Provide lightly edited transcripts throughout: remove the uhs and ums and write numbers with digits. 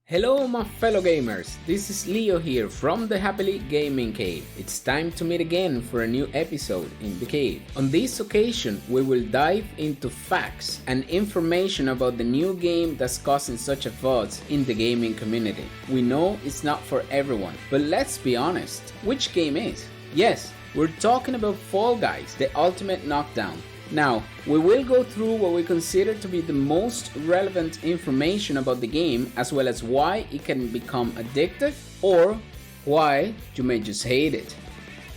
Hello my fellow gamers, this is Leo here from the Happily Gaming Cave. It's time to meet again for a new episode in the cave. On this occasion we will dive into facts and information about the new game that's causing such a buzz in the gaming community. We know it's not for everyone, but let's be honest, which game is? Yes, we're talking about Fall Guys, the ultimate knockdown. Now, we will go through what we consider to be the most relevant information about the game, as well as why it can become addictive or why you may just hate it.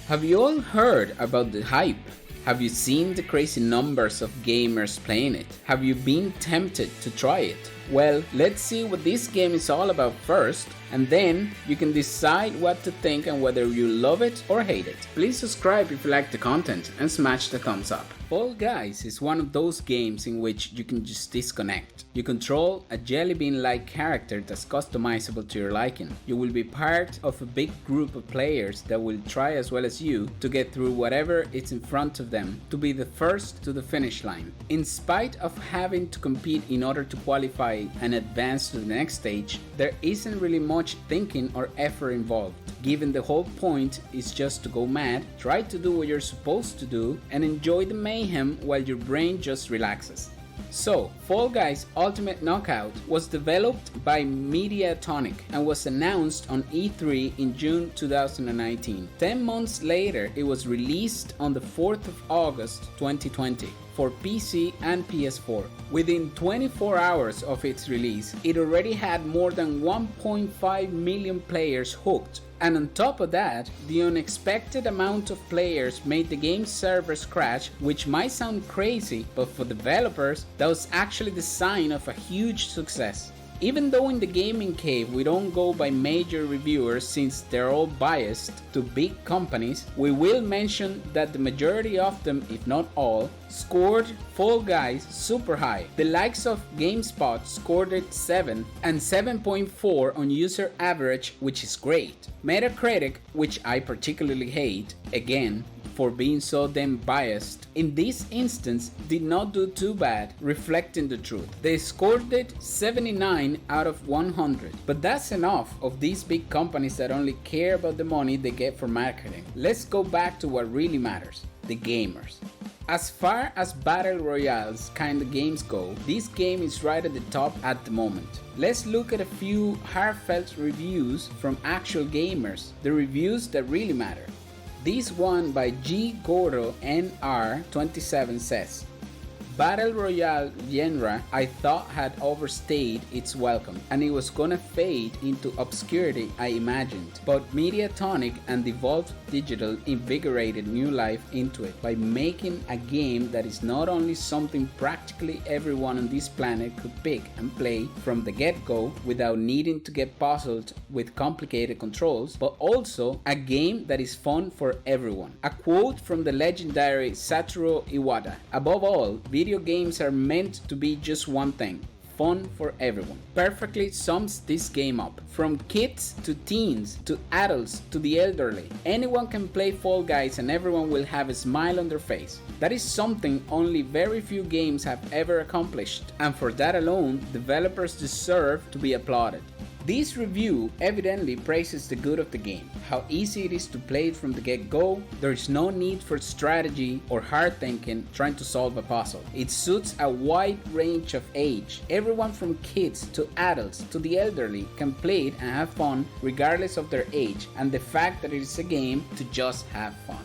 Have you all heard about the hype? Have you seen the crazy numbers of gamers playing it? Have you been tempted to try it? Well, let's see what this game is all about first, and then you can decide what to think and whether you love it or hate it. Please subscribe if you like the content and smash the thumbs up. Fall Guys is one of those games in which you can just disconnect. You control a jelly bean-like character that's customizable to your liking. You will be part of a big group of players that will try as well as you to get through whatever is in front of them to be the first to the finish line. In spite of having to compete in order to qualify and advance to the next stage, there isn't really much thinking or effort involved, given the whole point is just to go mad, try to do what you're supposed to do, and enjoy the mayhem while your brain just relaxes. So, Fall Guys Ultimate Knockout was developed by Mediatonic and was announced on E3 in June 2019. 10 months later, it was released on the 4th of August 2020 for PC and PS4. Within 24 hours of its release, it already had more than 1.5 million players hooked. And on top of that, the unexpected amount of players made the game's servers crash, which might sound crazy, but for developers, that was actually the sign of a huge success. Even though in the gaming cave we don't go by major reviewers since they're all biased to big companies, we will mention that the majority of them, if not all, scored Fall Guys super high. The likes of GameSpot scored it 7 and 7.4 on user average, which is great. Metacritic, which I particularly hate, again, for being so damn biased, in this instance did not do too bad, reflecting the truth. They scored it 79 out of 100, but that's enough of these big companies that only care about the money they get for marketing. Let's go back to what really matters, the gamers. As far as battle royales kind of games go, this game is right at the top at the moment. Let's look at a few heartfelt reviews from actual gamers, the reviews that really matter. This one by G Goro NR27 says, Battle Royale genre I thought had overstayed its welcome and it was gonna fade into obscurity I imagined, but Mediatonic and Devolve Digital invigorated new life into it by making a game that is not only something practically everyone on this planet could pick and play from the get-go without needing to get puzzled with complicated controls, but also a game that is fun for everyone. A quote from the legendary Satoru Iwata, above all, video games are meant to be just one thing, fun for everyone, perfectly sums this game up. From kids to teens to adults to the elderly, anyone can play Fall Guys and everyone will have a smile on their face. That is something only very few games have ever accomplished, and for that alone, developers deserve to be applauded. This review evidently praises the good of the game, how easy it is to play it from the get-go. There is no need for strategy or hard thinking trying to solve a puzzle. It suits a wide range of age. Everyone from kids to adults to the elderly can play it and have fun regardless of their age and the fact that it is a game to just have fun.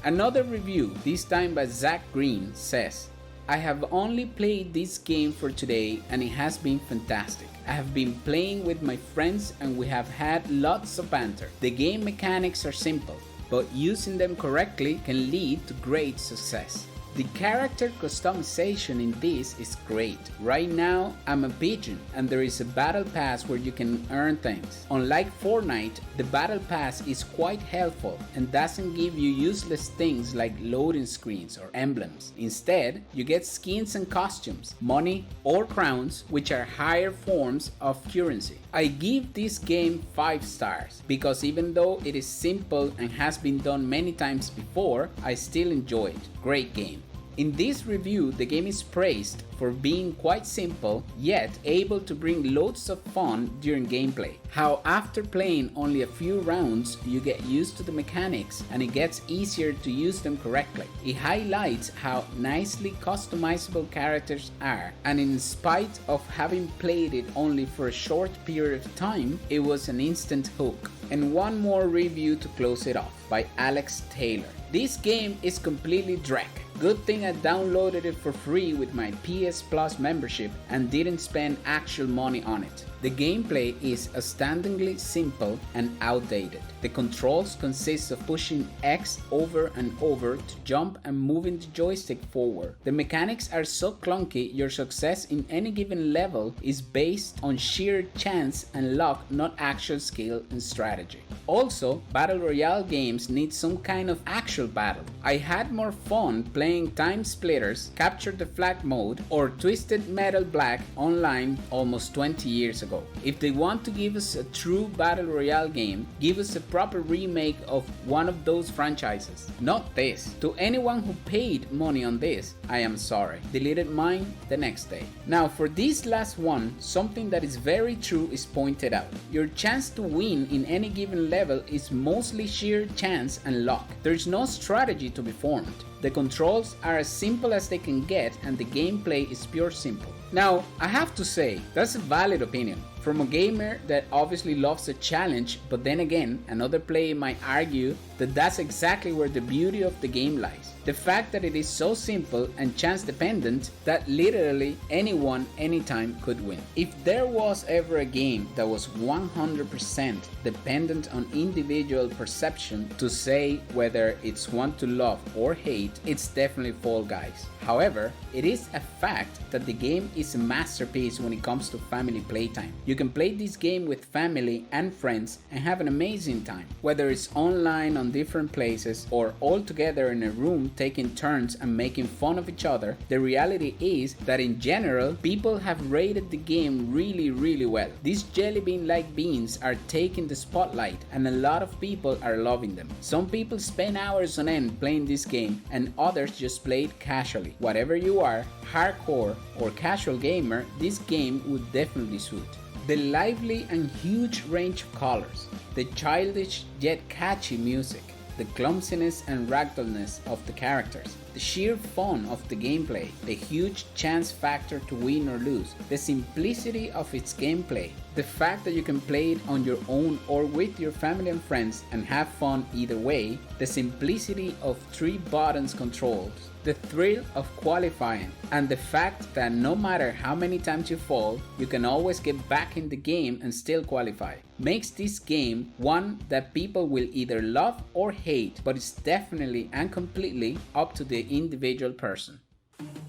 Another review, this time by Zach Green, says, I have only played this game for today and it has been fantastic. I have been playing with my friends and we have had lots of banter. The game mechanics are simple, but using them correctly can lead to great success. The character customization in this is great. Right now, I'm a pigeon and there is a battle pass where you can earn things. Unlike Fortnite, the battle pass is quite helpful and doesn't give you useless things like loading screens or emblems. Instead, you get skins and costumes, money or crowns, which are higher forms of currency. I give this game 5 stars because even though it is simple and has been done many times before, I still enjoy it. Great game. In this review, the game is praised for being quite simple, yet able to bring loads of fun during gameplay. How after playing only a few rounds, you get used to the mechanics and it gets easier to use them correctly. It highlights how nicely customizable characters are, and in spite of having played it only for a short period of time, it was an instant hook. And one more review to close it off by Alex Taylor. This game is completely dreck. Good thing I downloaded it for free with my PS Plus membership and didn't spend actual money on it. The gameplay is astoundingly simple and outdated. The controls consist of pushing X over and over to jump and moving the joystick forward. The mechanics are so clunky, your success in any given level is based on sheer chance and luck, not actual skill and strategy. Also, Battle Royale games need some kind of actual battle. I had more fun playing Time Splitters, Capture the Flag mode, or Twisted Metal Black online almost 20 years ago. If they want to give us a true Battle Royale game, give us a proper remake of one of those franchises. Not this. To anyone who paid money on this, I am sorry. Deleted mine the next day. Now for this last one, something that is very true is pointed out. Your chance to win in any given level is mostly sheer chance and luck. There is no strategy to be formed. The controls are as simple as they can get and the gameplay is pure simple. Now, I have to say, that's a valid opinion. From a gamer that obviously loves a challenge, but then again, another player might argue that that's exactly where the beauty of the game lies. The fact that it is so simple and chance dependent that literally anyone, anytime could win. If there was ever a game that was 100% dependent on individual perception to say whether it's one to love or hate, it's definitely Fall Guys. However, it is a fact that the game is a masterpiece when it comes to family playtime. You can play this game with family and friends and have an amazing time, whether it's online on different places or all together in a room taking turns and making fun of each other. The reality is that in general, people have rated the game really well. These jelly bean-like beans are taking the spotlight and a lot of people are loving them. Some people spend hours on end playing this game and others just play it casually. Whatever you are, hardcore or casual gamer, this game would definitely suit. The lively and huge range of colors, the childish yet catchy music, the clumsiness and ragdollness of the characters, the sheer fun of the gameplay, the huge chance factor to win or lose, the simplicity of its gameplay, the fact that you can play it on your own or with your family and friends and have fun either way, the simplicity of 3 buttons controls, the thrill of qualifying, and the fact that no matter how many times you fall, you can always get back in the game and still qualify, makes this game one that people will either love or hate, but it's definitely and completely up to the individual person.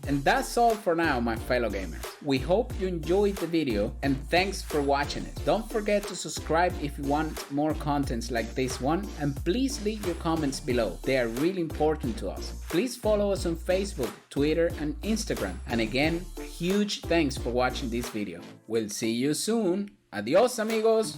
And that's all for now, my fellow gamers. We hope you enjoyed the video and thanks for watching it. Don't forget to subscribe if you want more contents like this one, and please leave your comments below. They are really important to us. Please follow us on Facebook, Twitter and Instagram. And again, huge thanks for watching this video. We'll see you soon. Adios amigos.